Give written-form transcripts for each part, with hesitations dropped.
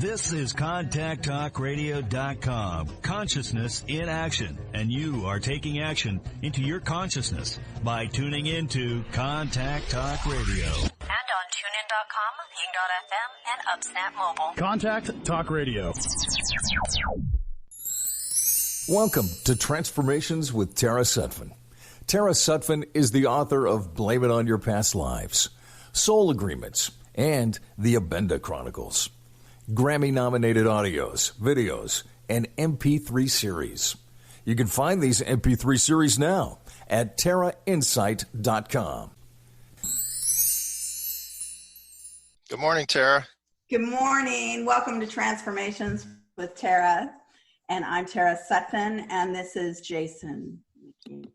This is ContactTalkRadio.com. Consciousness in action. And you are taking action into your consciousness by tuning into Contact Talk Radio. And on TuneIn.com, Ping.fm, and UpSnap Mobile. Contact Talk Radio. Welcome to Transformations with Tara Sutphin. Tara Sutphin is the author of Blame It on Your Past Lives, Soul Agreements, and The Abenda Chronicles. Grammy-nominated audios, videos, and MP3 series. You can find these MP3 series now at TaraInsight.com. Good morning, Tara. Good morning. Welcome to Transformations with Tara. And I'm Tara Sutphin, and this is Jason McKean.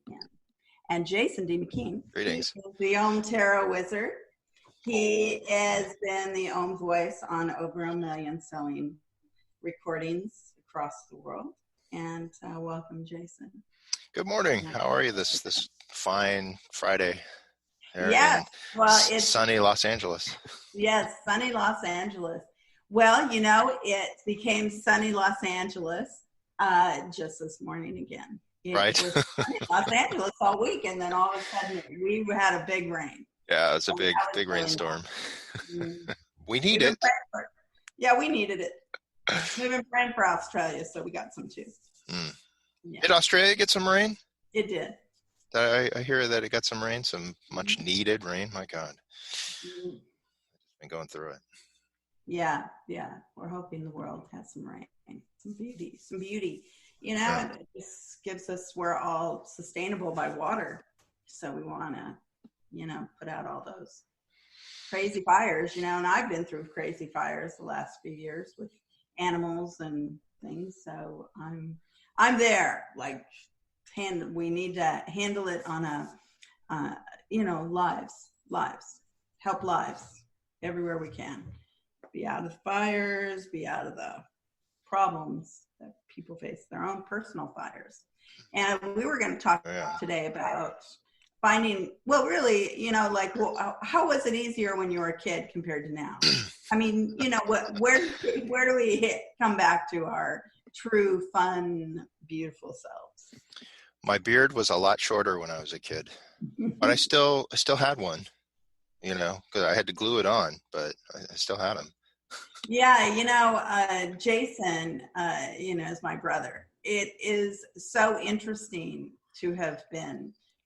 And Jason D. McKean. Greetings. He's the Om Tarot Wizard. He has been the Om voice on over 1 million selling recordings across the world. And welcome, Jason. Good morning. How are you this fine Friday? Yes. Well, it's sunny Los Angeles. Yes, sunny Los Angeles. Well, you know, it became sunny Los Angeles just this morning again. It was sunny Los Angeles all week, and then all of a sudden we had a big rain. Yeah, it's a big rainstorm. We need it. Yeah, we needed it. We've been praying for Australia, so we got some too. Yeah. Did Australia get some rain? It did. I hear that it got some rain, some much needed rain. My God. I've been going through it. Yeah. We're hoping the world has some rain, some beauty. You know, it just gives us, we're all sustainable by water. So we want to, put out all those crazy fires, and I've been through crazy fires the last few years with animals and things. So I'm there, like, we need to handle it on lives, help lives everywhere we can. Be out of the fires, be out of the problems that people face, their own personal fires. And we were going to talk today about finding, how was it easier when you were a kid compared to now? I mean, where do we come back to our true, fun, beautiful selves? My beard was a lot shorter when I was a kid, but I still had one, because I had to glue it on, but I still had them. Yeah, Jason, is my brother. It is so interesting to have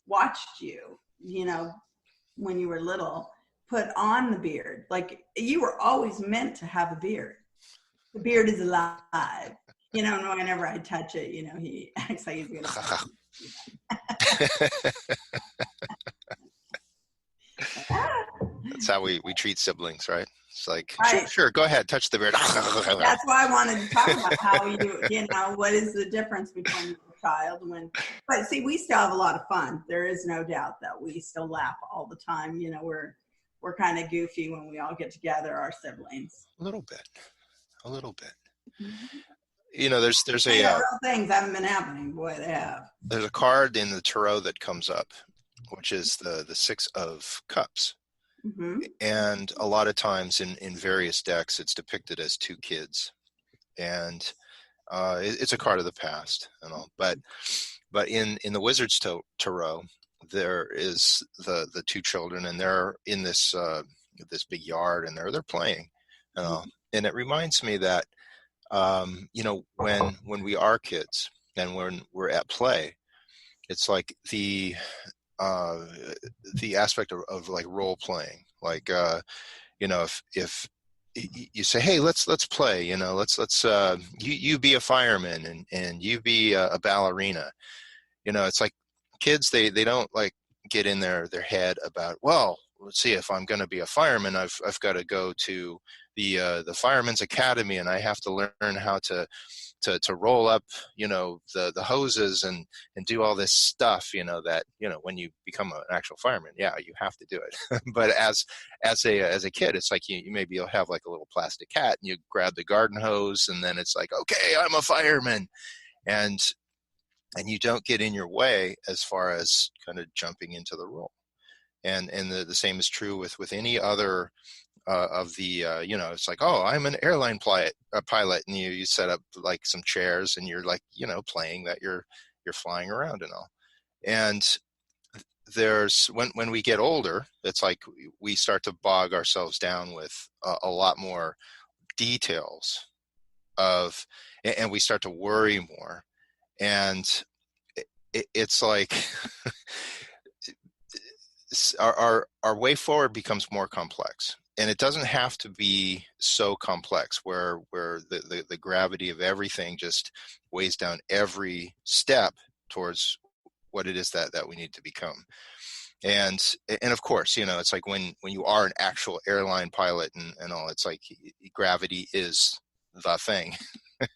watched you, when you were little, put on the beard. Like, you were always meant to have a beard. The beard is alive. Whenever I touch it, he acts like he's going to. That's how we treat siblings, right? It's like, sure, go ahead, touch the beard. That's why I wanted to talk about how what is the difference between a child but see, we still have a lot of fun. There is no doubt that we still laugh all the time. We're kind of goofy when we all get together, our siblings. A little bit. Mm-hmm. There's real things haven't been happening. Boy, they have. There's a card in the tarot that comes up, which is the Six of Cups. Mm-hmm. And a lot of times in various decks, it's depicted as two kids, and it's a card of the past and all. But in the Wizard's Tarot, there is the two children, and they're in this big yard, and they're playing, and it reminds me that when we are kids and when we're at play, it's like the aspect of like role playing, like if you say, hey, let's play, let's you be a fireman and you be a ballerina, it's like kids, they don't like get in their head about, well, let's see, if I'm going to be a fireman, I've got to go to the Fireman's Academy, and I have to learn how to roll up, the hoses and do all this stuff, that, when you become an actual fireman, you have to do it. But as a kid, it's like you maybe you'll have like a little plastic hat, and you grab the garden hose, and then it's like, okay, I'm a fireman. And you don't get in your way as far as kind of jumping into the role. And the same is true with any other of the it's like, oh, I'm an airline pilot, and you set up like some chairs and you're like, playing that you're flying around and all. And there's when we get older, it's like we start to bog ourselves down with a lot more details and we start to worry more, and it's like our way forward becomes more complex. And it doesn't have to be so complex where the gravity of everything just weighs down every step towards what it is that we need to become. And of course, it's like when you are an actual airline pilot and all, it's like gravity is the thing.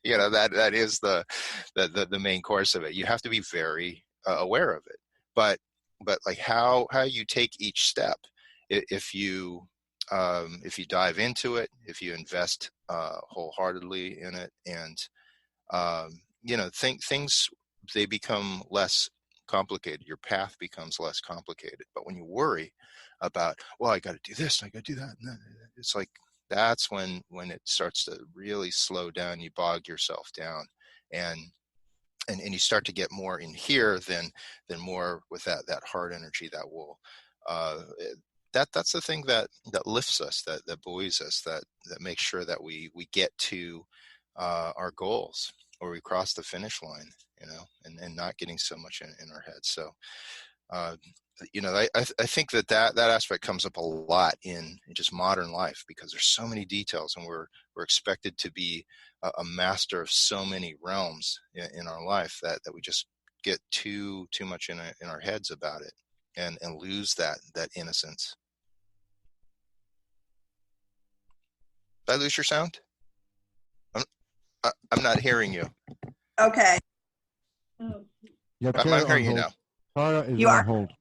That is the main course of it. You have to be very aware of it. But like how you take each step, if you dive into it, if you invest wholeheartedly in it, and things, they become less complicated. Your path becomes less complicated. But when you worry about, well, I got to do this, I got to do that, and it's like that's when it starts to really slow down. You bog yourself down, and you start to get more in here than more with that heart energy that will that's the thing that lifts us, that buoys us, that makes sure that we get to our goals, or we cross the finish line, and not getting so much in our heads. So I think that aspect comes up a lot in just modern life, because there's so many details, and we're expected to be a master of so many realms in our life that we just get too much in our heads about it, and lose that innocence. Did I lose your sound? I'm not hearing you. Okay. Yeah, I'm hearing you now. Tara is You on are? hold.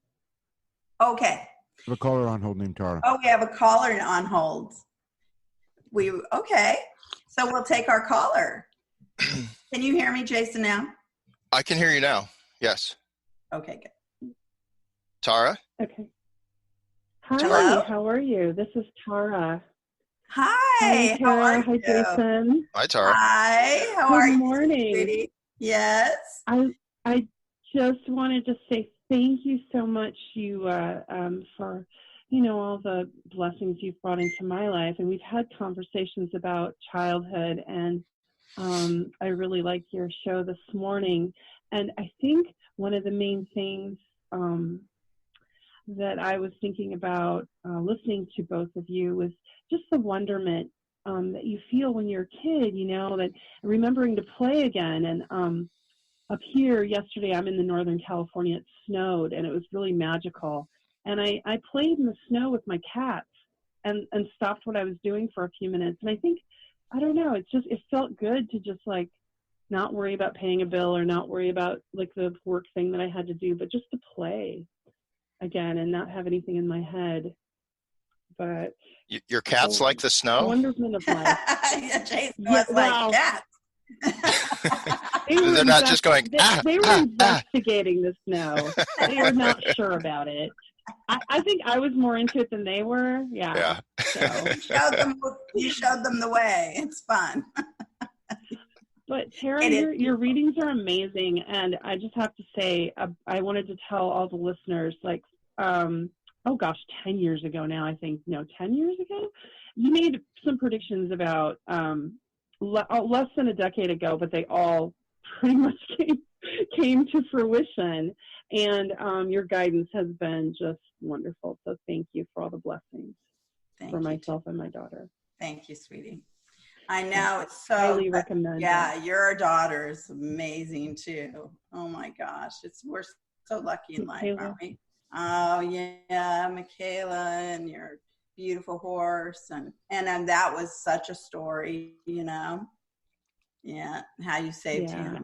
Okay. We have a caller on hold named Tara. Oh, we have a caller on hold. Okay. So we'll take our caller. Can you hear me, Jason, now? I can hear you now. Yes. Okay, good. Tara? Okay. Hi, Hello? how are you? This is Tara. Hi. Tara. How are Hi, you? Jason. Hi, Tara. Hi. How Good are you, morning. sweetie? Yes. I just wanted to say thank you so much, for all the blessings you've brought into my life. And we've had conversations about childhood, and I really liked your show this morning. And I think one of the main things that I was thinking about listening to both of you was just the wonderment that you feel when you're a kid, that remembering to play again. And up here yesterday, I'm in the Northern California, it snowed, and it was really magical. And I played in the snow with my cats and stopped what I was doing for a few minutes. And I don't know, it felt good to just like not worry about paying a bill or not worry about like the work thing that I had to do, but just to play again and not have anything in my head. But your cats like the snow? Wonderment of life. Yeah, Jason was like cats. They're not just going, they were investigating the snow. They were not sure about it. I think I was more into it than they were. Yeah. So. You showed them the way. It's fun. But Tara, your readings are amazing, and I just have to say, I wanted to tell all the listeners, 10 years ago now, I think, 10 years ago, you made some predictions about less than a decade ago, but they all pretty much came to fruition, and your guidance has been just wonderful. So thank you for all the blessings for myself and my daughter. Thank you, sweetie. I know, it's so highly recommend. Yeah, your daughter is amazing too. Oh my gosh, we're so lucky in life, aren't we? Oh yeah, Michaela and your beautiful horse, and that was such a story, Yeah, how you saved him.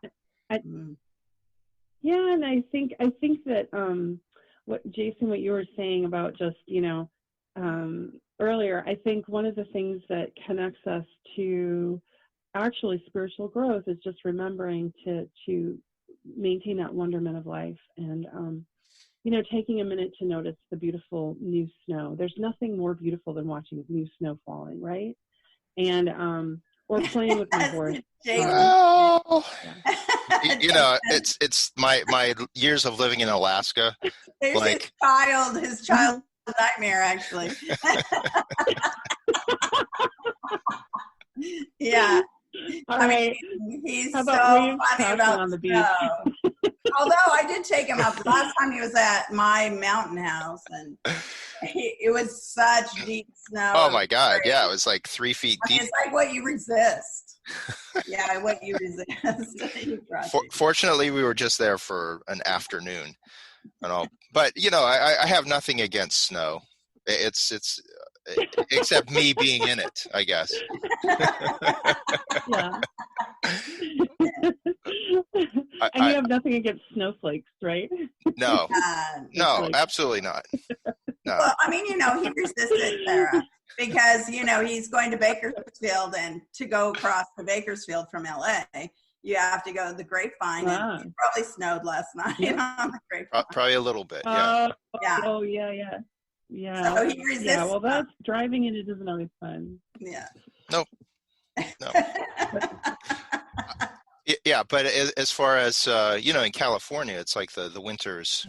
Yeah, and I think that what you were saying about just earlier, I think one of the things that connects us to actually spiritual growth is just remembering to maintain that wonderment of life. And taking a minute to notice the beautiful new snow. There's nothing more beautiful than watching new snow falling, right? And or playing with my horse. Well, it's my years of living in Alaska. There's Like his child nightmare, actually. Yeah. All right. He's How so about waves funny about on the beach? snow. Although I did take him up last time he was at my mountain house, and it was such deep snow. Oh my God! Yeah, it was like 3 feet deep. It's like what you resist. Yeah, what you resist. Fortunately, we were just there for an afternoon, and all. But I have nothing against snow. It's except me being in it, I guess. Yeah. And you have nothing against snowflakes, right? No, absolutely not. No. Well, I mean, he resisted Sarah because, he's going to Bakersfield, and to go across to Bakersfield from LA, you have to go to the Grapevine. Wow. And it probably snowed last night on the Grapevine. Probably a little bit, yeah. Oh, yeah. Yeah. So he resists. Yeah, well, that's driving in it isn't always fun. Yeah. No. Yeah, but as far as in California, it's like the winters,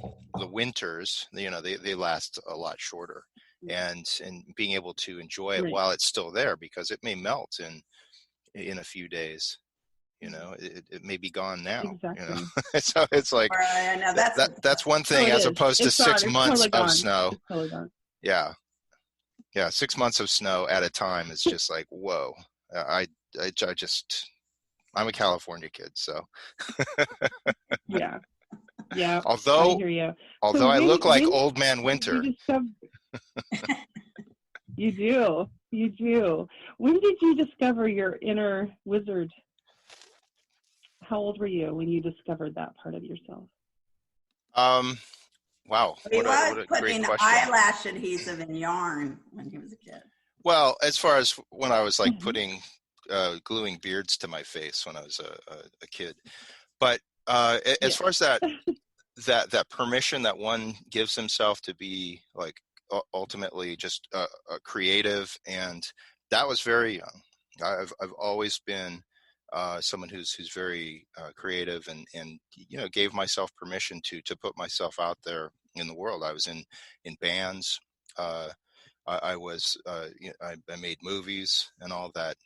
they last a lot shorter, and being able to enjoy it while it's still there, because it may melt in a few days. It may be gone now. Exactly. So it's like that's one thing as opposed to 6 months of snow. Totally gone. Yeah. 6 months of snow at a time is just like, whoa. I'm a California kid, so. Yeah. Although I hear you. I look like Old Man Winter. You do. When did you discover your inner wizard? How old were you when you discovered that part of yourself? Wow. He was what a putting great question. eyelash adhesive in yarn when he was a kid. Well, as far as when I was like putting gluing beards to my face when I was a kid, but as far as that permission that one gives himself to be like ultimately just a creative, and that was very young. I've always been someone who's very creative, and gave myself permission to put myself out there in the world. I was in bands. I was I made movies, and all that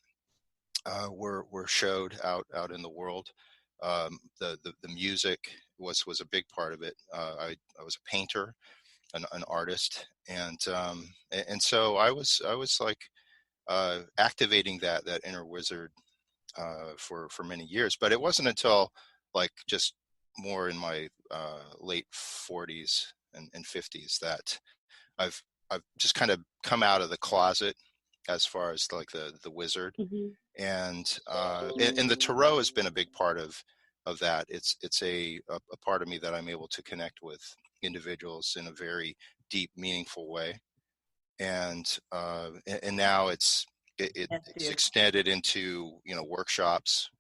were showed out in the world. The music was a big part of it. I was a painter, an artist, and so I was like activating that inner wizard for many years. But it wasn't until like just more in my late 40s and 50s that I've just kind of come out of the closet as far as like the wizard. And the tarot has been a big part of that. It's a part of me that I'm able to connect with individuals in a very deep, meaningful way. And now it's extended into workshops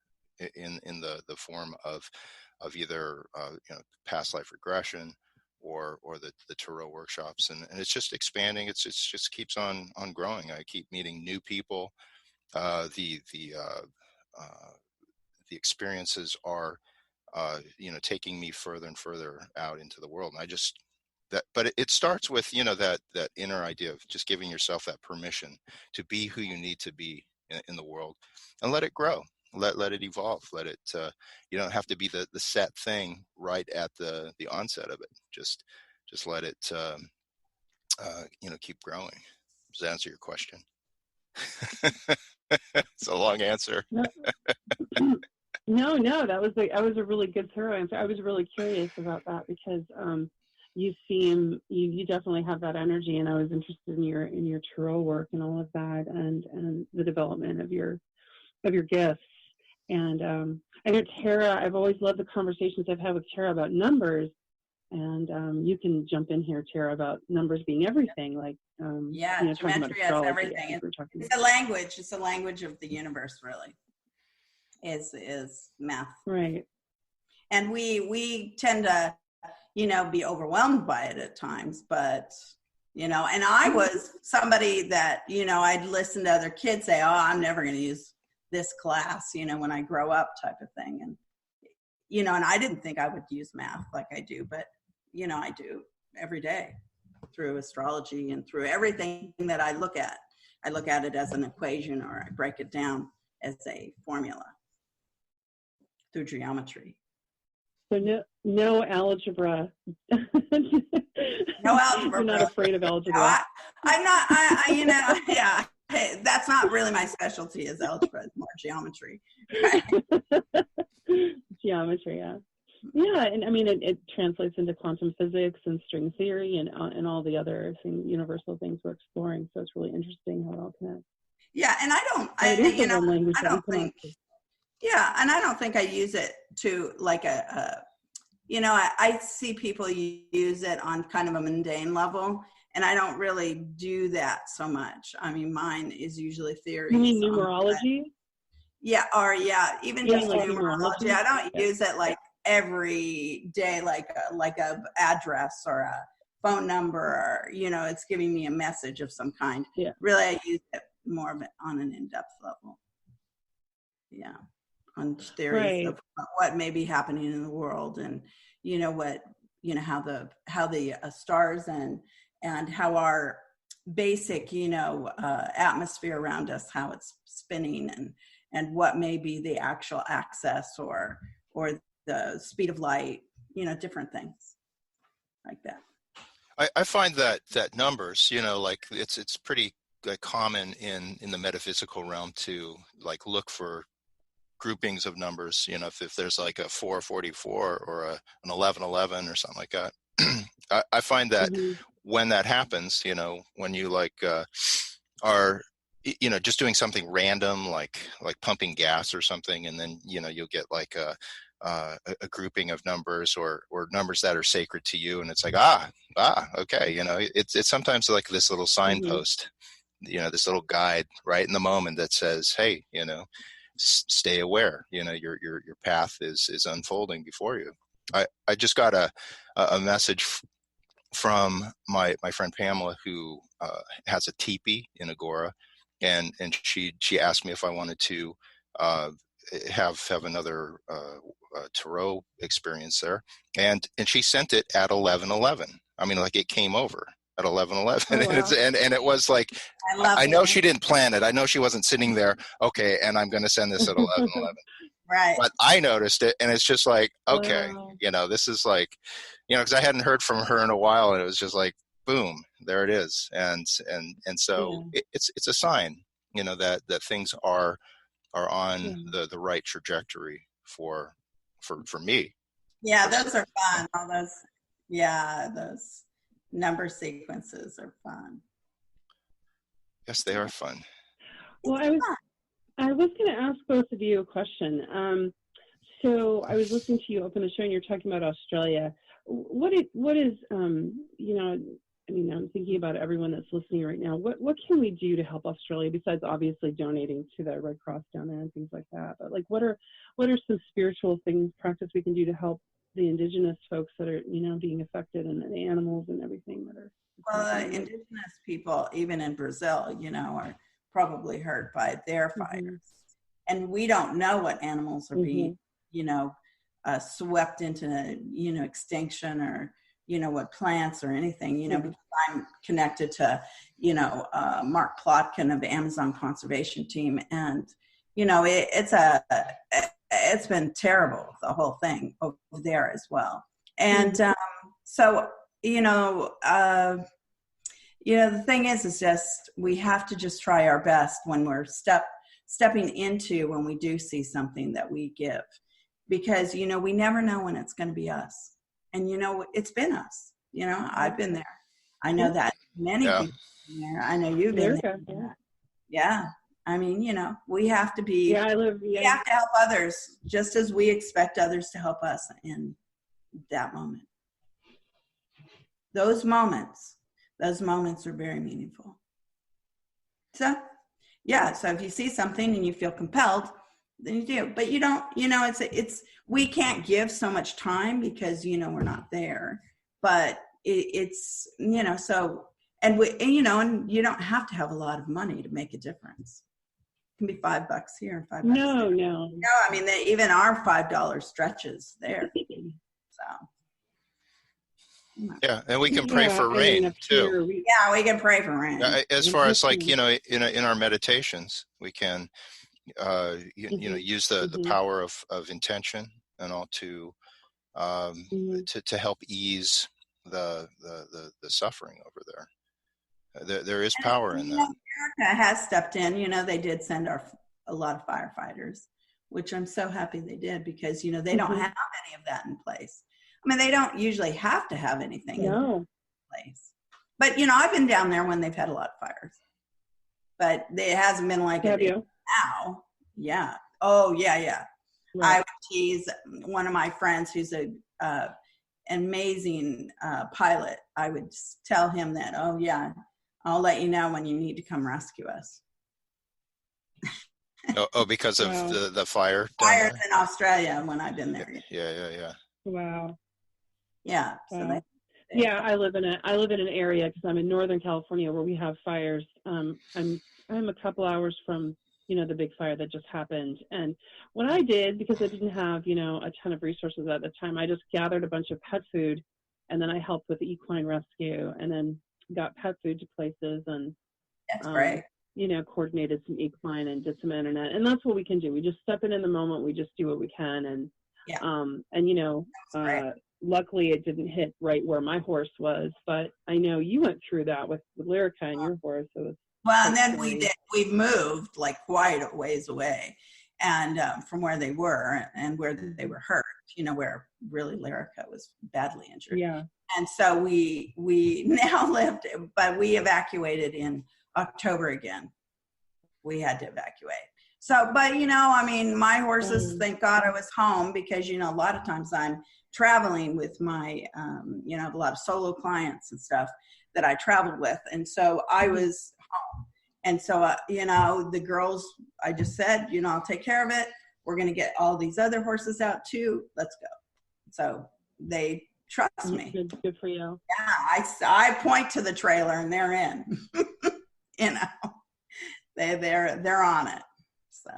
in the form of either past life regression or the tarot workshops, and it's just expanding. It's just keeps on growing. I keep meeting new people. The experiences are taking me further and further out into the world, and but it starts with that inner idea of just giving yourself that permission to be who you need to be in the world, and let it grow, let it evolve, let it you don't have to be the set thing right at the onset of it. Just let it keep growing. Does that answer your question? It's a long answer. No, that was a really good thorough answer. I was really curious about that because you definitely have that energy, and I was interested in your tarot work and all of that, and the development of your gifts. And I know Tara, I've always loved the conversations I've had with Tara about numbers, and you can jump in here, Tara, about numbers being everything. Like geometry has everything. It's a language. It's a language of the universe, really. Is math, right? And we tend to be overwhelmed by it at times, but, and I was somebody that, I'd listen to other kids say, oh, I'm never going to use this class, when I grow up type of thing. And, and I didn't think I would use math like I do, but, I do every day through astrology and through everything that I look at. I look at it as an equation, or I break it down as a formula through geometry. So no algebra. No algebra. You're not afraid of algebra. No, I'm not. Yeah. Hey, that's not really my specialty. Is algebra. It's more geometry. Geometry, yeah. Yeah, and I mean it translates into quantum physics and string theory and all the other universal things we're exploring. So it's really interesting how it all connects. Yeah, and I don't think. Yeah, and I don't think I use it to like I see people use it on kind of a mundane level, and I don't really do that so much. I mean, mine is usually theory. You mean numerology? Yeah, even just like numerology. I don't use it like every day, like a address or a phone number, or it's giving me a message of some kind. Yeah. Really, I use it more of it on an in-depth level. Yeah. On theories of what may be happening in the world, and how the stars and how our basic atmosphere around us, how it's spinning, and what may be the actual access or the speed of light, different things like that. I find that numbers, like it's pretty common in the metaphysical realm to like look for groupings of numbers, if there's like a 444 or an 1111 or something like that. I find that when that happens, when you like are just doing something random, like pumping gas or something, and then you'll get like a grouping of numbers or numbers that are sacred to you, and it's like okay, it's sometimes like this little signpost, this little guide right in the moment that says, hey, stay aware, your path is unfolding before you. I just got a message from my friend Pamela, who has a teepee in Agora, and she asked me if I wanted to have another tarot experience there, and she sent it at 11:11. I mean, like it came over at 11:11. Oh, wow. and it was like, I know she didn't plan it. I know she wasn't sitting there, okay, and I'm going to send this at 11:11. Right. But I noticed it, and it's just like, okay, wow. This is like, because I hadn't heard from her in a while, and it was just like, boom, there it is. And so it's a sign, that things are on the right trajectory for me. Yeah, those are fun. All those, those number sequences are fun. Yes, they are fun. Well, I was going to ask both of you a question. So I was listening to you open the show, and you're talking about Australia. What is I mean, I'm thinking about everyone that's listening right now. What can we do to help Australia besides obviously donating to the Red Cross down there and things like that? But like, what are some spiritual practice we can do to help the indigenous folks that are, being affected, and the animals and everything that are? Well, indigenous people, even in Brazil, are probably hurt by their fires, and we don't know what animals are being, swept into, extinction, or what plants or anything, because I'm connected to, Mark Plotkin of the Amazon Conservation Team. And, it's been terrible, the whole thing over there as well. And so, the thing is just, we have to just try our best when we're stepping into, when we do see something that we give, because, we never know when it's going to be us. And, it's been us, I've been there. I know that many people have been there. I know you've been there. Yeah. I mean, we have to be, we have to help others just as we expect others to help us in that moment. Those moments are very meaningful. So, so if you see something and you feel compelled, then you do. But you don't, it's we can't give so much time because, we're not there. But it's, so, and you don't have to have a lot of money to make a difference. It can be $5 here and $5 No, there. no. No, I mean, even our $5 stretches there. So. Yeah, and we can pray for rain too. Yeah, we can pray for rain. As far as like, in our meditations, we can, use the power of intention and all to help ease the suffering over there. There is power in that. America has stepped in. They did send a lot of firefighters, which I'm so happy they did because, they don't have any of that in place. I mean, they don't usually have to have anything in place. But, I've been down there when they've had a lot of fires. But it hasn't been like it is now. Yeah. Oh, yeah. Right. I would tease one of my friends who's an amazing pilot. I would tell him that, oh, yeah, I'll let you know when you need to come rescue us. Because of the fire? Fires in Australia when I've been there. Yeah. Wow. Yeah. Wow. So I live in an area because I'm in Northern California where we have fires. I'm a couple hours from the big fire that just happened. And what I did, because I didn't have a ton of resources at the time, I just gathered a bunch of pet food, and then I helped with the equine rescue, and then got pet food to places, and that's great. Coordinated some equine and did some internet, and that's what we can do. We just step in the moment. We just do what we can, and luckily it didn't hit right where my horse was, but I know you went through that with Lyrica and your horse. It was well, and then we moved like quite a ways away, and from where they were and where they were hurt, where really Lyrica was badly injured. Yeah. And so we now lived, but we evacuated in October again. We had to evacuate. So, but my horses, thank God I was home because, a lot of times I'm traveling with my, a lot of solo clients and stuff that I traveled with. And so I was home. And so, the girls, I just said, I'll take care of it. We're going to get all these other horses out too. Let's go. So they trust me. Good for you. Yeah. I point to the trailer and they're in, they're on it. So.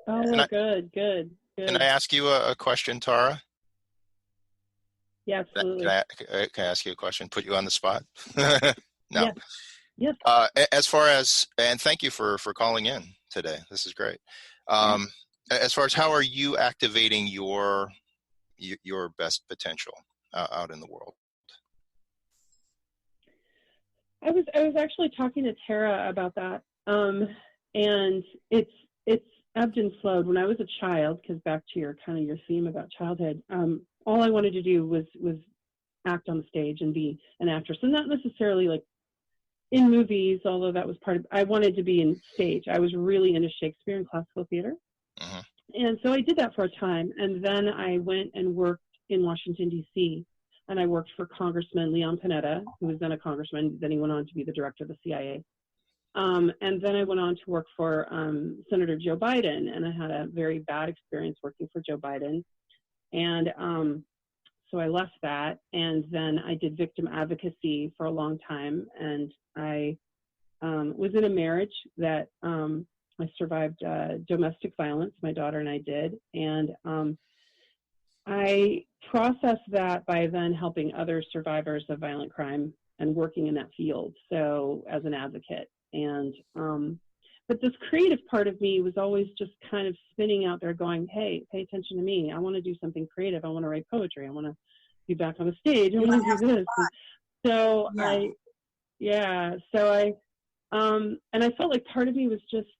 Oh, good. Can I ask you a question, Tara? Yeah, absolutely. Can I ask you a question? Put you on the spot? No. Yes. As far as, and thank you for calling in today. This is great. As far as how are you activating your best potential out in the world? I was actually talking to Tara about that. And it's ebbed and flowed. When I was a child, because back to your theme about childhood, all I wanted to do was act on the stage and be an actress, and not necessarily like in movies, although that was part of. I wanted to be in stage. I was really into Shakespeare and classical theater, and so I did that for a time, and then I went and worked in Washington D.C. and I worked for Congressman Leon Panetta, who was then a congressman. Then he went on to be the director of the CIA. And then I went on to work for Senator Joe Biden, and I had a very bad experience working for Joe Biden. And so I left that, and then I did victim advocacy for a long time. And I was in a marriage that I survived domestic violence, my daughter and I did. And I processed that by then helping other survivors of violent crime and working in that field, so as an advocate. And but this creative part of me was always just kind of spinning out there going, hey, pay attention to me. I want to do something creative. I want to write poetry. I want to be back on the stage. I want to do this. So and I felt like part of me was just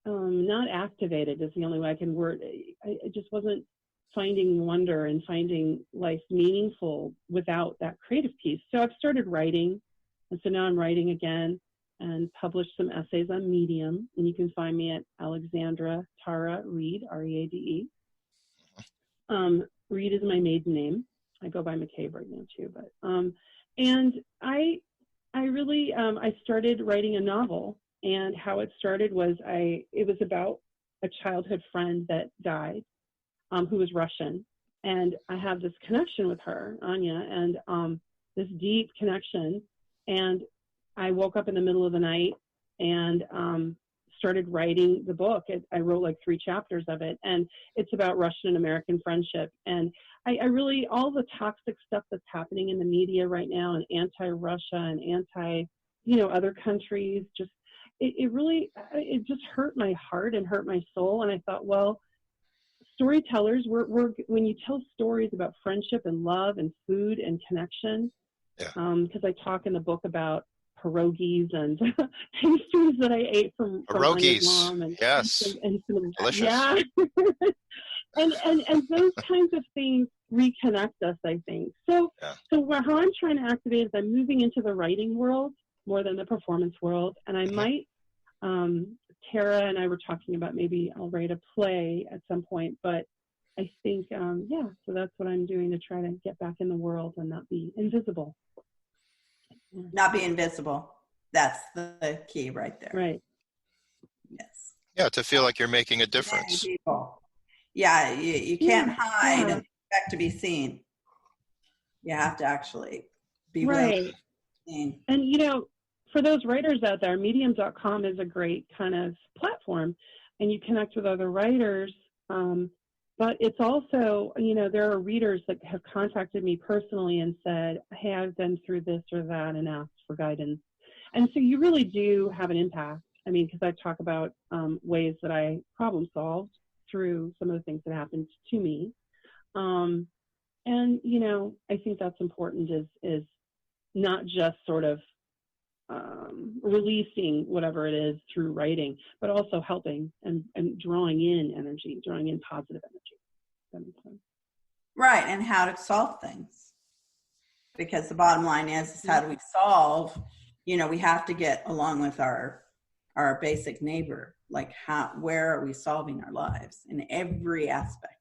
not activated is the only way I can word it. I just wasn't finding wonder and finding life meaningful without that creative piece. So I've started writing, and so now I'm writing again and published some essays on Medium, and you can find me at Alexandra Tara Reed, R-E-A-D-E. Reed is my maiden name. I go by McCabe right now too, but and I really I started writing a novel, and how it started was it was about a childhood friend that died, who was Russian. And I have this connection with her, Anya, and this deep connection. And I woke up in the middle of the night and started writing the book. I wrote like 3 chapters of it, and it's about Russian and American friendship. And I really, all the toxic stuff that's happening in the media right now, and anti-Russia and anti, other countries, just, it just hurt my heart and hurt my soul. And I thought, well, storytellers, when you tell stories about friendship and love and food and connection, because I talk in the book about pierogies and pastries that I ate from Anya's mom, and yes, and delicious. Yeah, and those kinds of things reconnect us, I think. So how I'm trying to activate is I'm moving into the writing world more than the performance world, and I might. Tara and I were talking about maybe I'll write a play at some point, but I think, so that's what I'm doing to try to get back in the world and not be invisible. Not be invisible. That's the key right there. Right. Yes. Yeah, to feel like you're making a difference. Yeah, you can't hide and expect to be seen. You have to actually be right. Seen. And, for those writers out there, medium.com is a great kind of platform, and you connect with other writers. But it's also, there are readers that have contacted me personally and said, hey, I've been through this or that, and asked for guidance. And so you really do have an impact. I mean, because I talk about ways that I problem solved through some of the things that happened to me. And, I think that's important is not just sort of releasing whatever it is through writing, but also helping and drawing in energy, drawing in positive energy. That makes sense. Right, and how to solve things. Because the bottom line is how do we solve? We have to get along with our basic neighbor. Like where are we solving our lives in every aspect?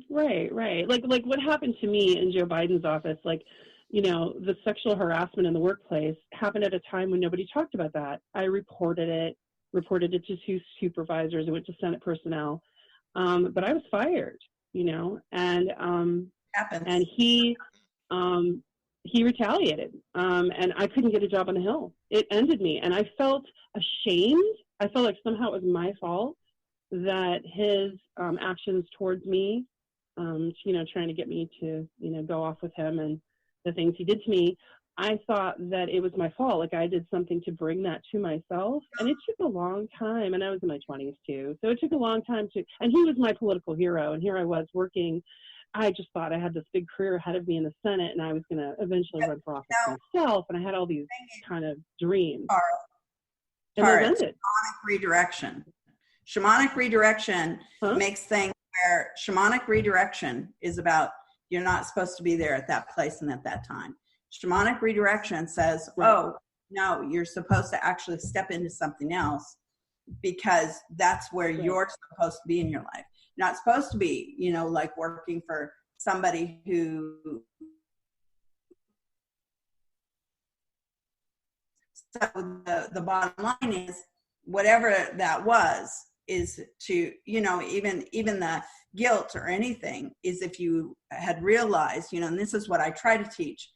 Right. Like what happened to me in Joe Biden's office, the sexual harassment in the workplace happened at a time when nobody talked about that. I reported it to 2 supervisors. It went to Senate personnel. But I was fired, and happens. And he retaliated, and I couldn't get a job on the Hill. It ended me, and I felt ashamed. I felt like somehow it was my fault that his actions towards me, trying to get me to, go off with him and the things he did to me, I thought that it was my fault. Like I did something to bring that to myself. And it took a long time. And I was in my 20s too. So it took a long time and he was my political hero. And here I was working. I just thought I had this big career ahead of me in the Senate, and I was going to eventually run for office myself. And I had all these kind of dreams. Shamanic redirection. Shamanic redirection makes things where shamanic redirection is about you're not supposed to be there at that place and at that time. Shamanic redirection says, oh, no, you're supposed to actually step into something else because that's where you're supposed to be in your life. You're not supposed to be, like working for somebody who. So the bottom line is whatever that was is to, even the guilt or anything is if you had realized, and this is what I try to teach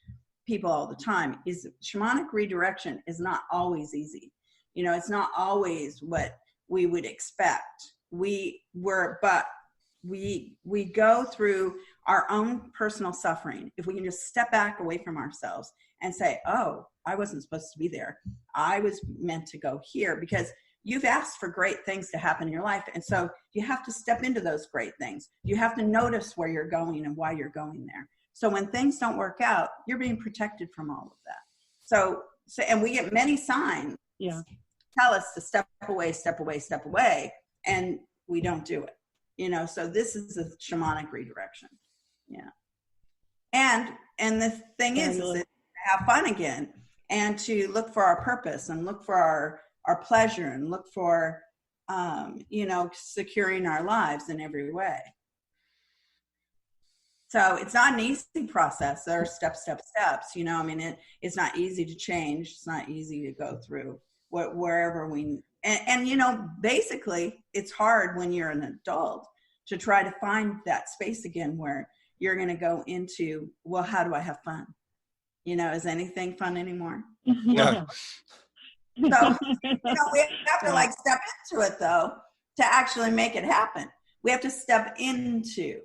people all the time, is shamanic redirection is not always easy. It's not always what we would expect. We go through our own personal suffering. If we can just step back away from ourselves and say, oh, I wasn't supposed to be there. I was meant to go here, because you've asked for great things to happen in your life. And so you have to step into those great things. You have to notice where you're going and why you're going there. So when things don't work out, you're being protected from all of that. So and we get many signs tell us to step away, and we don't do it. So this is a shamanic redirection. Yeah. And the thing is to have fun again, and to look for our purpose, and look for our pleasure, and look for, securing our lives in every way. So it's not an easy process. There are steps. It's not easy to change. It's not easy to go through wherever we And basically it's hard when you're an adult to try to find that space again where you're going to go into, well, how do I have fun? Is anything fun anymore? Yeah. So, we have to like step into it though, to actually make it happen. We have to step into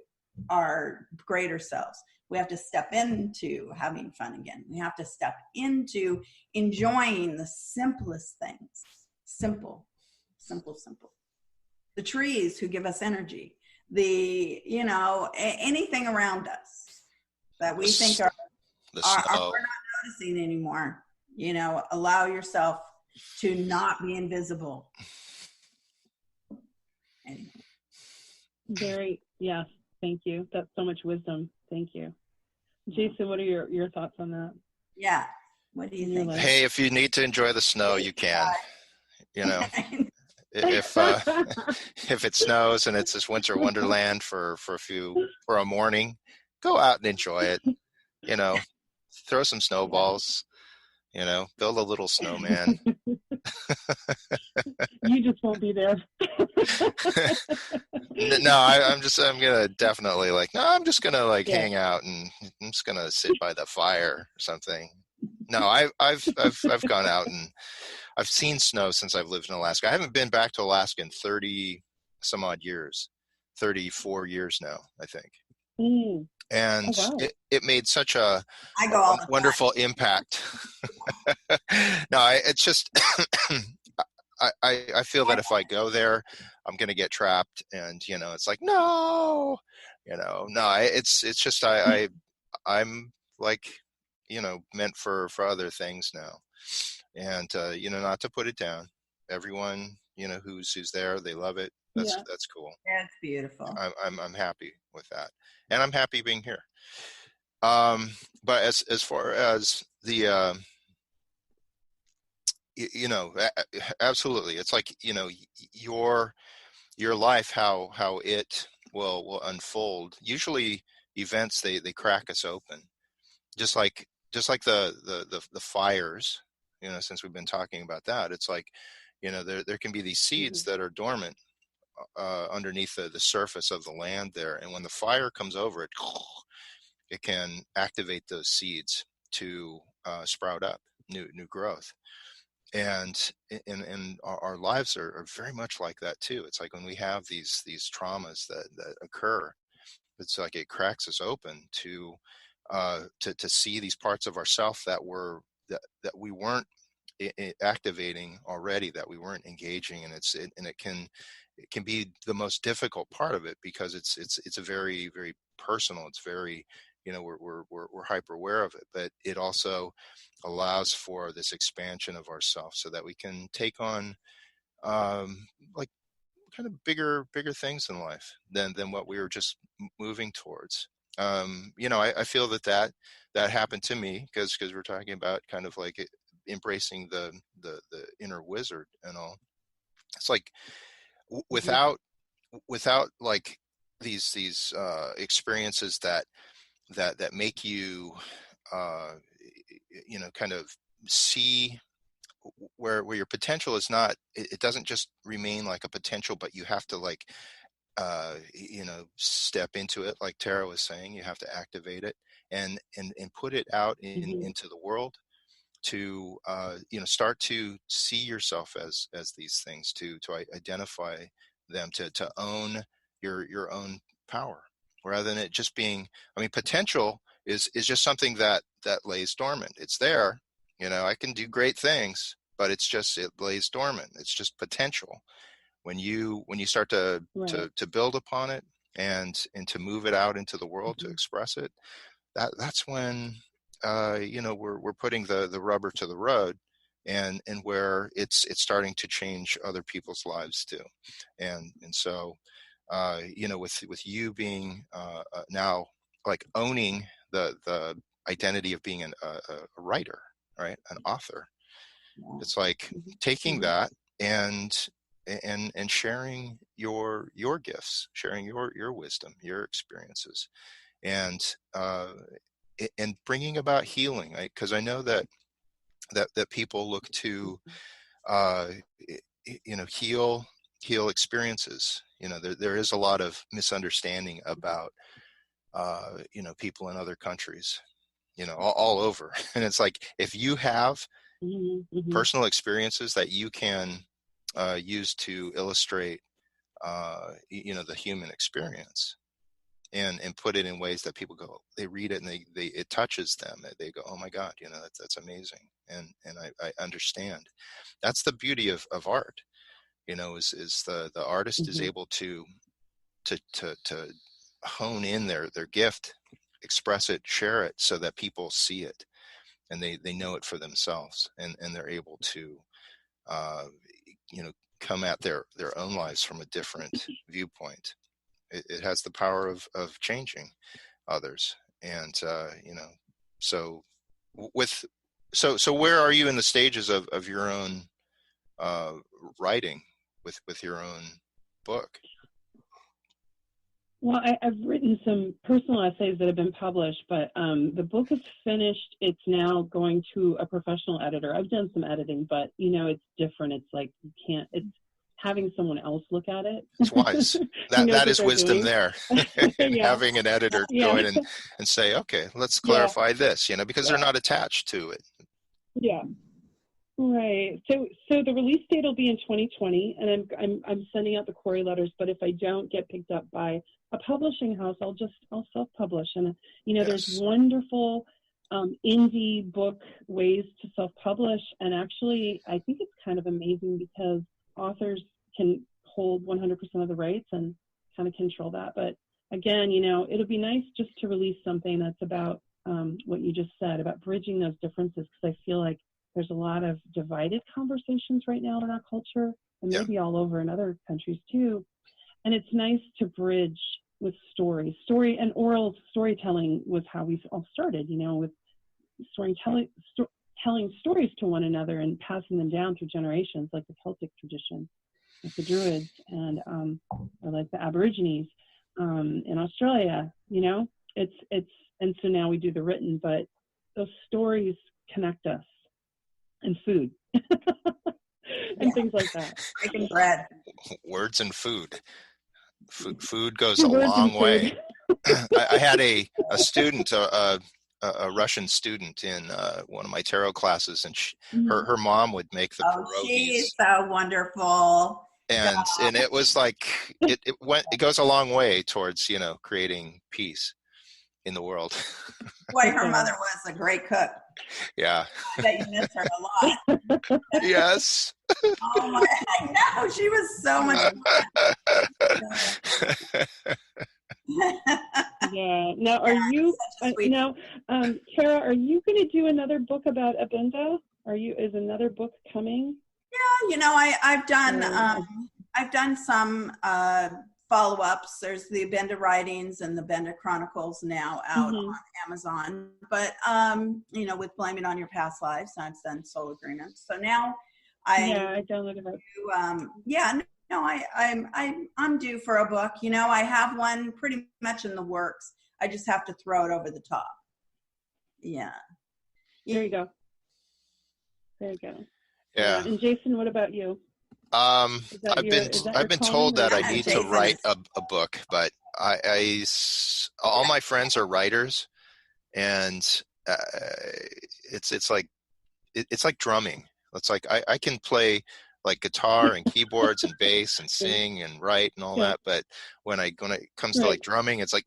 our greater selves. We have to step into having fun again. We have to step into enjoying the simplest things. Simple. The trees who give us energy, anything around us that we think are we're not noticing anymore. Allow yourself to not be invisible. Anyway. Yes, thank you. That's so much wisdom. Thank you. Jason, what are your thoughts on that? Yeah. What do you think? Hey, if you need to enjoy the snow, you can. If it snows and it's this winter wonderland for a morning, go out and enjoy it. Throw some snowballs. Build a little snowman. You just won't be there. No, I'm gonna definitely I'm just gonna hang out and I'm just gonna sit by the fire or something. No, I've gone out and I've seen snow since I've lived in Alaska. I haven't been back to Alaska in 30 some odd years, 34 years now, I think. Mm. And wow. it made such a wonderful impact. No, it's just I feel that if I go there, I'm going to get trapped, and it's like no, it's just I'm meant for other things now, and not to put it down. Everyone who's there, they love it. That's cool. That's beautiful. I'm happy with that, and I'm happy being here. But as far as the absolutely, it's like your life, how it will unfold. Usually events they crack us open, just like the fires. Since we've been talking about that, it's like there can be these seeds that are dormant underneath the surface of the land there, and when the fire comes over it can activate those seeds to sprout up new growth. And our lives are very much like that too. It's like when we have these traumas that occur, it's like it cracks us open to see these parts of ourself that we weren't activating already, that we weren't engaging, and it can be the most difficult part of it, because it's a very, very personal. It's very, we're hyper aware of it, but it also allows for this expansion of ourselves so that we can take on kind of bigger things in life than what we were just moving towards. I feel that happened to me because we're talking about kind of like embracing the inner wizard and all. It's like without like these experiences that make you kind of see where your potential is not, it doesn't just remain like a potential, but you have to step into it, like Tara was saying. You have to activate it and put it out into the world to start to see yourself as these things, to identify them, to own your own power, rather than it just being, potential is just something that lays dormant. It's there, I can do great things, but it lays dormant. It's just potential. When you start to build upon it and to move it out into the world, to express it, that's when we're putting the rubber to the road, and where it's starting to change other people's lives too. And so with you being now like owning the identity of being a writer, right, an author, it's like taking that and sharing your gifts, sharing your wisdom, your experiences, and bringing about healing, right? Because I know that people look to heal experiences. There is a lot of misunderstanding about people in other countries, all over. And it's like, if you have personal experiences that you can use to illustrate the human experience, and put it in ways that people go, they read it and it touches them. They go, oh my God, that's amazing. And I understand. That's the beauty of art, is the artist is able to hone in their gift, express it, share it, so that people see it and they know it for themselves, and they're able to come at their own lives from a different viewpoint. It has the power of changing others. And so where are you in the stages of your own writing with your own book? Well, I've written some personal essays that have been published, but the book is finished. It's now going to a professional editor. I've done some editing, but it's different. It's like it's having someone else look at it. It's wise. That is wisdom doing. There. And having an editor go in and say, okay, let's clarify this, because they're not attached to it. Yeah. Right. So the release date will be in 2020, and I'm sending out the query letters, but if I don't get picked up by a publishing house, I'll self-publish. And there's wonderful indie book ways to self-publish, and actually I think it's kind of amazing because authors can hold 100% of the rights and kind of control that. But again, it'll be nice just to release something that's about what you just said about bridging those differences, because I feel like there's a lot of divided conversations right now in our culture, and maybe all over in other countries too. And it's nice to bridge with story and oral storytelling was how we all started, with telling stories to one another and passing them down through generations, like the Celtic tradition, like the Druids, and or like the Aborigines in Australia. And so now we do the written, but those stories connect us, and food and things like that. Making bread. Words and food. Food goes a long way. I had a student, a Russian student in one of my tarot classes, and her mom would make the pierogies. She's so wonderful. And it was like it goes a long way towards creating peace in the world. Boy, her mother was a great cook. Yeah. I bet you miss her a lot. Yes. Oh my! I know, she was so much fun. Yeah. Now, are you? Tara, are you going to do another book about Abenda? Is another book coming? Yeah, I've done some follow-ups. There's the Abenda Writings and the Abenda Chronicles now out on Amazon. But with Blame It on Your Past Lives, I've done Soul Agreements. So now I downloaded it. I'm due for a book. I have one pretty much in the works. I just have to throw it over the top. Yeah. There you go. Yeah. And Jason, what about you? I've been told that I need to write a book, but all my friends are writers, and it's like drumming. It's like I can play like guitar and keyboards and bass and sing and write and all that, but when it comes to like drumming, it's like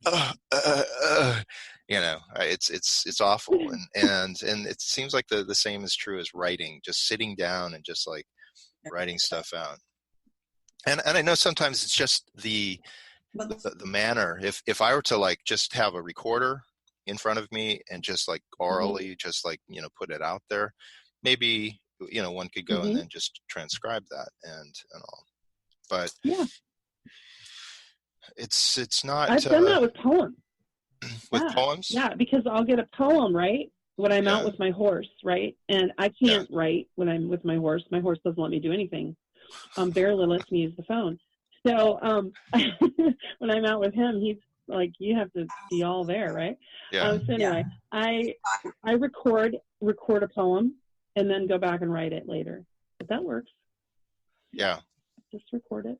it's awful, and it seems like the same is true as writing, just sitting down and just like writing stuff out. And I know sometimes it's just the manner. If I were to like just have a recorder in front of me and just like orally just like put it out there, maybe one could go and then just transcribe that and all. But it's not. I've done that with poems. With poems? Yeah, because I'll get a poem, right, when I'm out with my horse, right? And I can't write when I'm with my horse. My horse doesn't let me do anything. Barely lets me use the phone. So when I'm out with him, he's like, you have to be all there, right? Yeah. So anyway, I record a poem and then go back and write it later. But that works. Yeah. Just record it.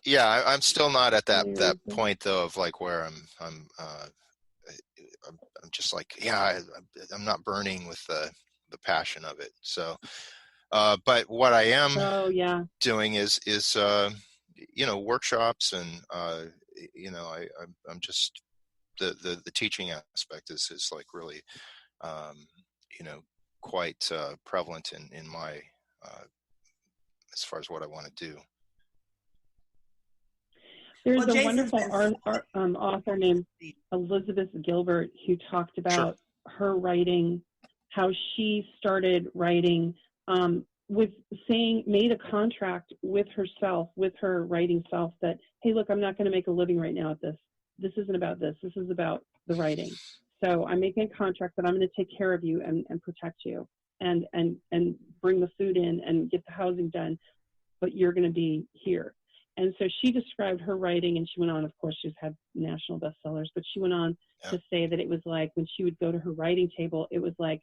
Yeah, I'm still not at that Amazing. point though of like where I'm just like, yeah, I'm not burning with the passion of it. So, but what I am Oh yeah. doing is workshops, and I'm just the teaching aspect is like really quite prevalent in my as far as what I want to do. There's Well, a Jason's wonderful been author named Elizabeth Gilbert who talked about her writing, how she started writing with made a contract with herself, with her writing self, that, hey, look, I'm not going to make a living right now at this. This isn't about this. This is about the writing. So I'm making a contract that I'm going to take care of you and protect you and bring the food in and get the housing done, but you're going to be here. And so she described her writing, and she went on, of course, she's had national bestsellers, but she went on to say that it was like when she would go to her writing table, it was like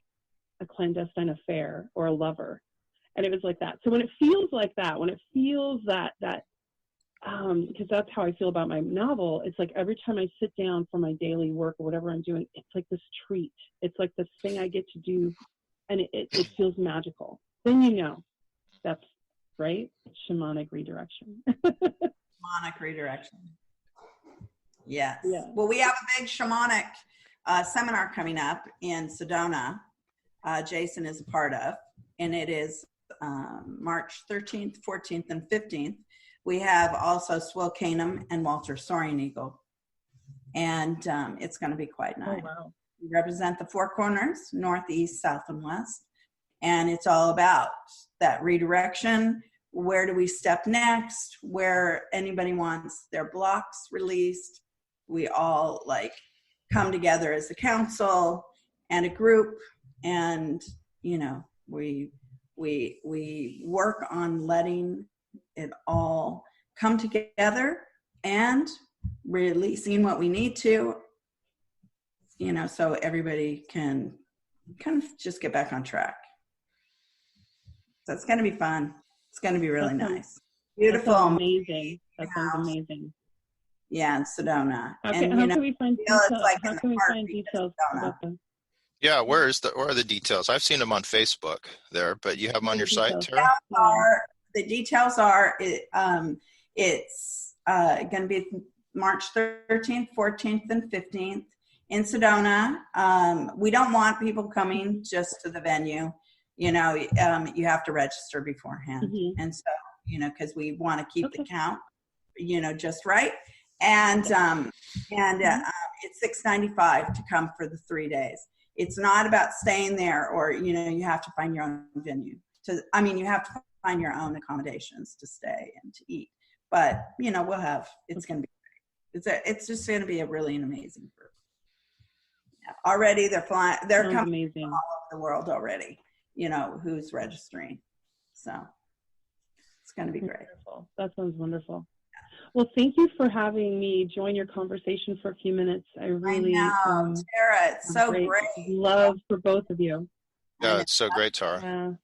a clandestine affair or a lover. And it was like that. So when it feels like that, when it feels that because that's how I feel about my novel, it's like every time I sit down for my daily work or whatever I'm doing, it's like this treat. It's like this thing I get to do, and it feels magical. Then that's right? Shamanic redirection. Shamanic redirection. Yes. Yeah. Well, we have a big shamanic seminar coming up in Sedona. Jason is a part of, and it is March 13th, 14th, and 15th. We have also Swill Canum and Walter Soaring Eagle, and it's going to be quite nice. Oh, wow. We represent the four corners, north, east, south, and west, and it's all about that redirection. Where do we step next? Where anybody wants their blocks released, we all like come together as a council and a group, and we work on letting it all come together and releasing what we need to, so everybody can kind of just get back on track. So it's going to be fun. It's going to be really nice. Beautiful. That sounds amazing. That sounds amazing. Yeah, in Sedona. Okay, and, how can we find details? Like how can we find details about them? Yeah, where are the details? I've seen them on Facebook there, but you have them on your site, Tara? The details are, it's going to be March 13th, 14th, and 15th in Sedona. We don't want people coming just to the venue. You have to register beforehand. Mm-hmm. And so, because we want to keep the count, just right. And it's $6.95 to come for the 3 days. It's not about staying there, or, you have to find your own venue you have to find your own accommodations to stay and to eat. But, it's going to be great. It's just going to be a really amazing group. Yeah. Already they're flying, they're coming from all over the world already, who's registering. So it's going to be great. Wonderful. That sounds wonderful. Well, thank you for having me join your conversation for a few minutes. I really, Tara, it's so great. Love for both of you. Yeah, it's so great, Tara.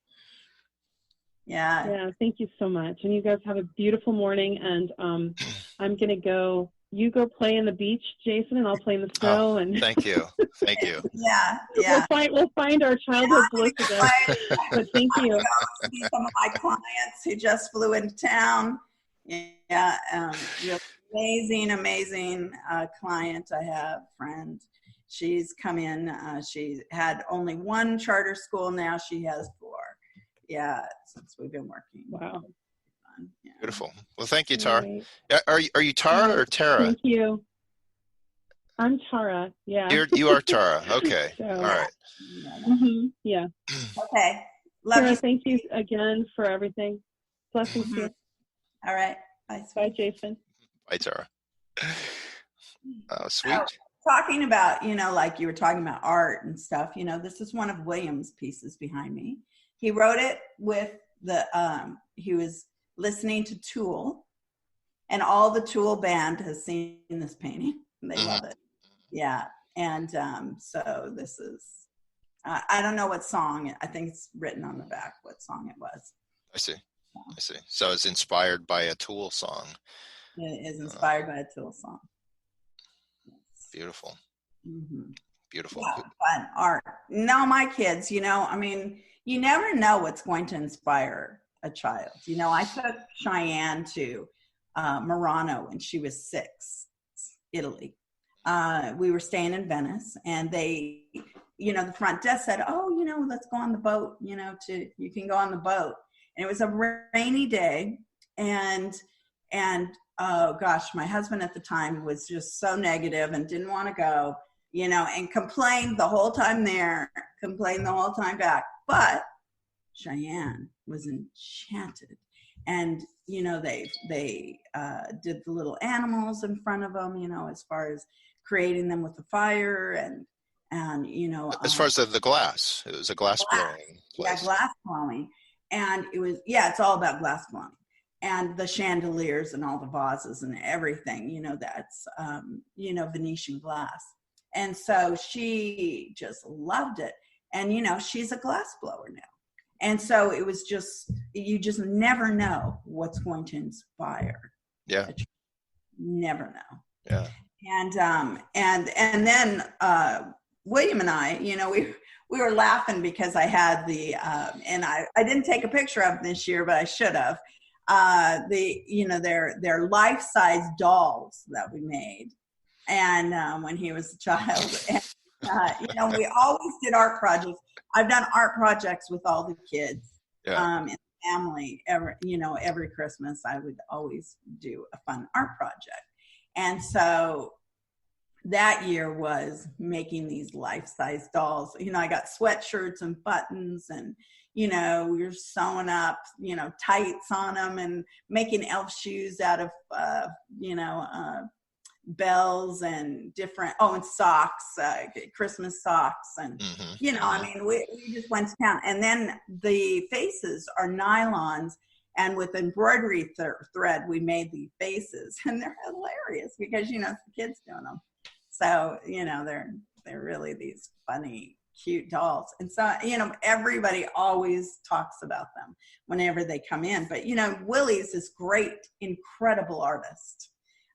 Yeah. Thank you so much. And you guys have a beautiful morning. And I'm going to go. You go play in the beach, Jason, and I'll play in the snow. And thank you. Thank you. Yeah. We'll find our childhood bliss again. But thank you. See some of my clients who just flew into town. Yeah, amazing client I have, friend. She's come in. She had only one charter school. Now she has 4. Yeah, since we've been working. Wow. Yeah. Beautiful. Well, thank you, Tara. Are you Tara or Tara? Thank you. I'm Tara. Yeah. You are Tara. Okay. So, all right. Mm-hmm. Yeah. Okay. Love Tara, you. Thank you again for everything. Blessings to you. All right. Bye. Bye, Jason. Bye, Tara. Sweet. Talking about, like you were talking about art and stuff, this is one of William's pieces behind me. He wrote it with he was listening to Tool, and all the Tool band has seen this painting. They love it. Yeah. And so this is, I don't know what song, I think it's written on the back what song it was. I see. I see. So it's inspired by a Tool song. It is inspired by a Tool song. Beautiful. Mm-hmm. Beautiful. Yeah, fun art. No, my kids, you never know what's going to inspire a child. I took Cheyenne to Murano when she was 6, Italy. We were staying in Venice, and they, the front desk said, let's go on the boat, you can go on the boat. And it was a rainy day, and oh gosh, my husband at the time was just so negative and didn't want to go, and complained the whole time there, complained the whole time back. But Cheyenne was enchanted. And, they did the little animals in front of them, as far as creating them with the fire and as far as the glass, it was a glass blowing place. Yeah, glass blowing. And it was, it's all about glass blowing. And the chandeliers and all the vases and everything, that's, Venetian glass. And so she just loved it. And, she's a glass blower now. And so it was just, you just never know what's going to inspire. Yeah. Never know. Yeah. And then William and I, we were laughing because I had the, and I didn't take a picture of them this year, but I should have. Their life-size dolls that we made. And when he was a child, and, we always did art projects. I've done art projects with all the kids in the family. Every Christmas I would always do a fun art project. And so that year was making these life-size dolls. I got sweatshirts and buttons, and we were sewing up, tights on them and making elf shoes out of, bells and different, and socks, Christmas socks. And, we just went to town. And then the faces are nylons, and with embroidery thread, we made the faces, and they're hilarious because, it's the kids doing them. So, they're really these funny, cute dolls. And so, everybody always talks about them whenever they come in. But, Willie's this great, incredible artist.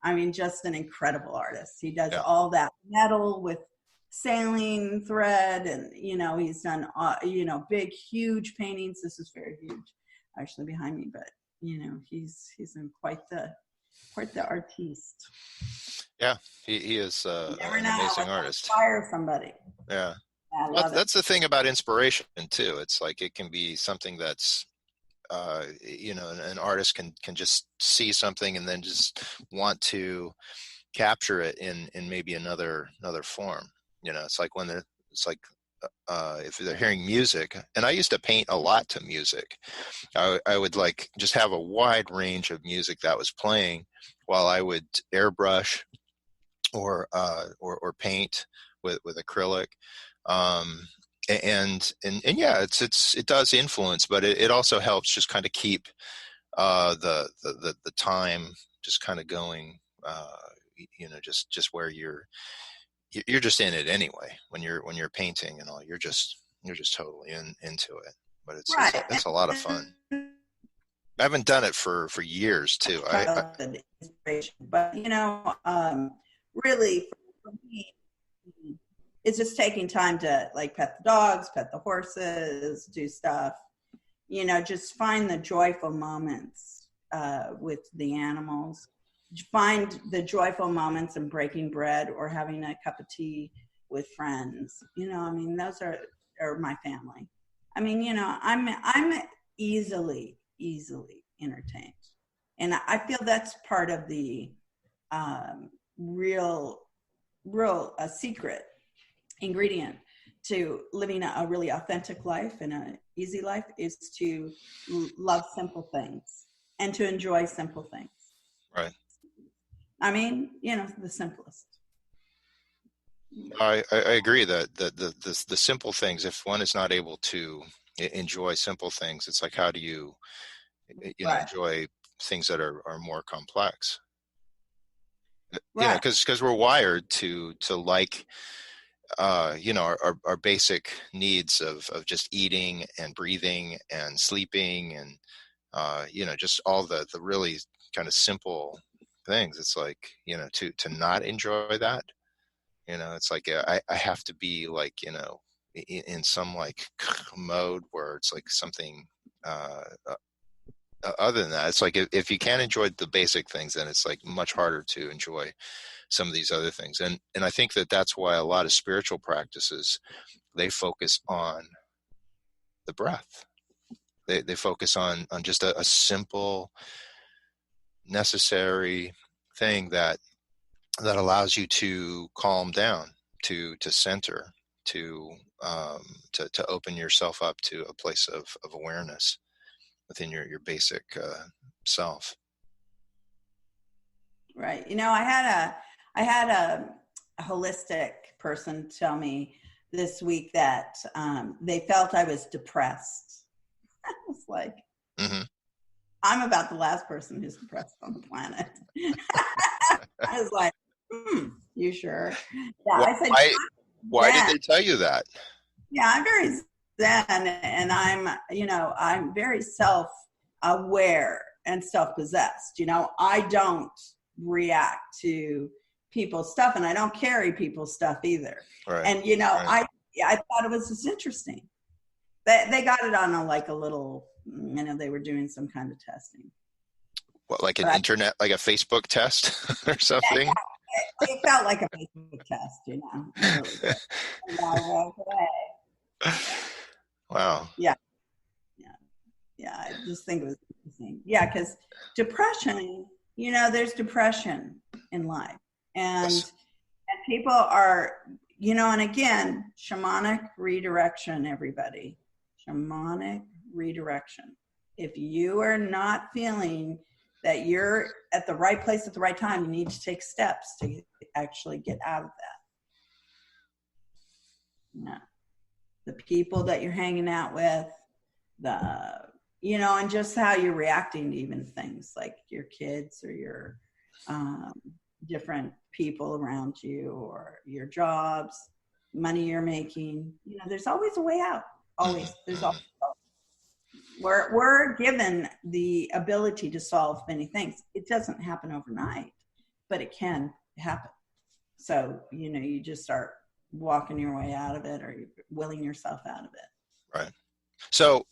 I mean, just an incredible artist. He does all that metal with sailing thread, and, he's done, big, huge paintings. This is very huge, actually, behind me. But, he's in quite the artiste. Yeah, he is an amazing artist. Inspire somebody. Yeah. That's the thing about inspiration too. It's like it can be something that's, an artist can just see something and then just want to capture it in maybe another form. It's like if they're hearing music, and I used to paint a lot to music. I would just have a wide range of music that was playing while I would airbrush or paint with acrylic. And yeah, it does influence, but it also helps just kind of keep the time just kind of going. Just where you're just in it anyway when you're painting and all. You're just totally into it. But it's a lot of fun. I haven't done it for years too. But really for me, it's just taking time to pet the dogs, pet the horses, do stuff, just find the joyful moments with the animals. Find the joyful moments in breaking bread or having a cup of tea with friends. Those are my family. I'm easily entertained. And I feel that's part of the real secret ingredient to living a really authentic life and an easy life is to love simple things and to enjoy simple things. Right. The simplest. I agree that the simple things, if one is not able to enjoy simple things, it's like, how do you enjoy things that are more complex? Right. Because we're wired to like, our basic needs of just eating and breathing and sleeping and just all the really kind of simple things. It's like, to not enjoy that, it's like I have to be like, in some like mode where it's like something other than that. It's like if you can't enjoy the basic things, then it's like much harder to enjoy some of these other things. And I think that's why a lot of spiritual practices, they focus on the breath. They focus on just a simple, necessary thing that allows you to calm down, to center, to open yourself up to a place of awareness within your basic self. Right. I had a holistic person tell me this week that they felt I was depressed. I was like, I'm about the last person who's depressed on the planet. I was like, you sure? Yeah, Well, I said, why did they tell you that? Yeah, I'm very zen, and I'm very self-aware and self-possessed. I don't react to people's stuff, and I don't carry people's stuff either. Right. And right. I thought it was just interesting. They got it on a little, they were doing some kind of testing. What, like an internet, like a Facebook test or something? Yeah, it felt like a Facebook test, Really good. And I was like, hey. Wow. Yeah. I just think it was interesting. Yeah, because depression, there's depression in life. And, yes. and people are, and again, shamanic redirection, everybody. Shamanic redirection. If you are not feeling that you're at the right place at the right time, you need to take steps to actually get out of that. Yeah. The people that you're hanging out with, and just how you're reacting to even things like your kids or your different people around you or your jobs, money you're making. There's always a way out. Always. There's always we're given the ability to solve many things. It doesn't happen overnight, but it can happen. So, you just start walking your way out of it, or you're willing yourself out of it. Right. So,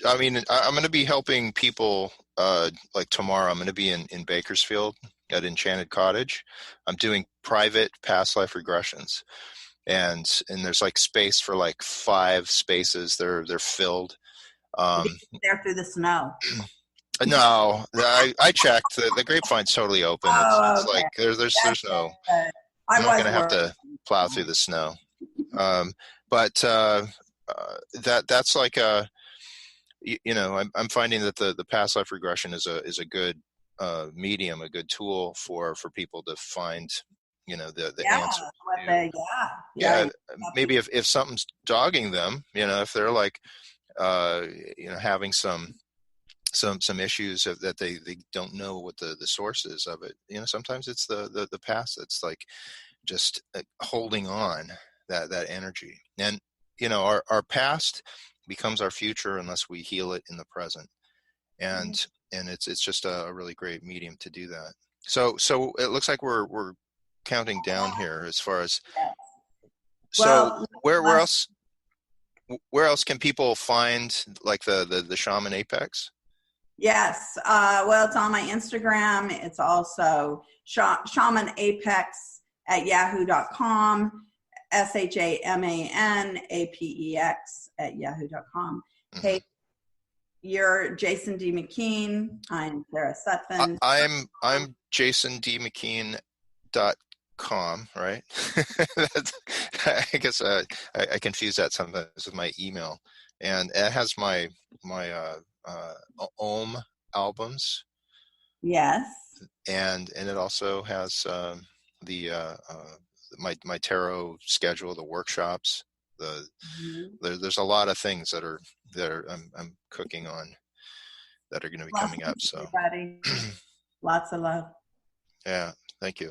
I mean, I'm going to be helping people like tomorrow. I'm going to be in Bakersfield at Enchanted Cottage. I'm doing private past life regressions. And there's like space for like 5 spaces. They're filled. There through the snow. No, I checked. The Grapevine's totally open. It's like there's no. I'm not going to have to plow through the snow. But that's like I'm finding that the past life regression is a good medium, a good tool for people to find the answer. Yeah. Maybe if something's dogging them, if they're like having some issues that they don't know what the source is of it. Sometimes it's the past that's like just holding on that energy. And our past becomes our future unless we heal it in the present. And it's just a really great medium to do that. So it looks like we're counting down here as far as. So where else can people find like the Shaman Apex? Yes. Well, it's on my Instagram. It's also Shaman Apex at yahoo.com, ShamanApex at yahoo.com. Hey, you're Jason D. McKean. I'm Tara Sutphin. I'm jasondmckean.com, right? I guess I confuse that sometimes with my email. And it has my Om albums. Yes. And it also has my tarot schedule, the workshops. There's a lot of things that are I'm cooking on that are going to be coming up. So lots of love. Yeah, thank you.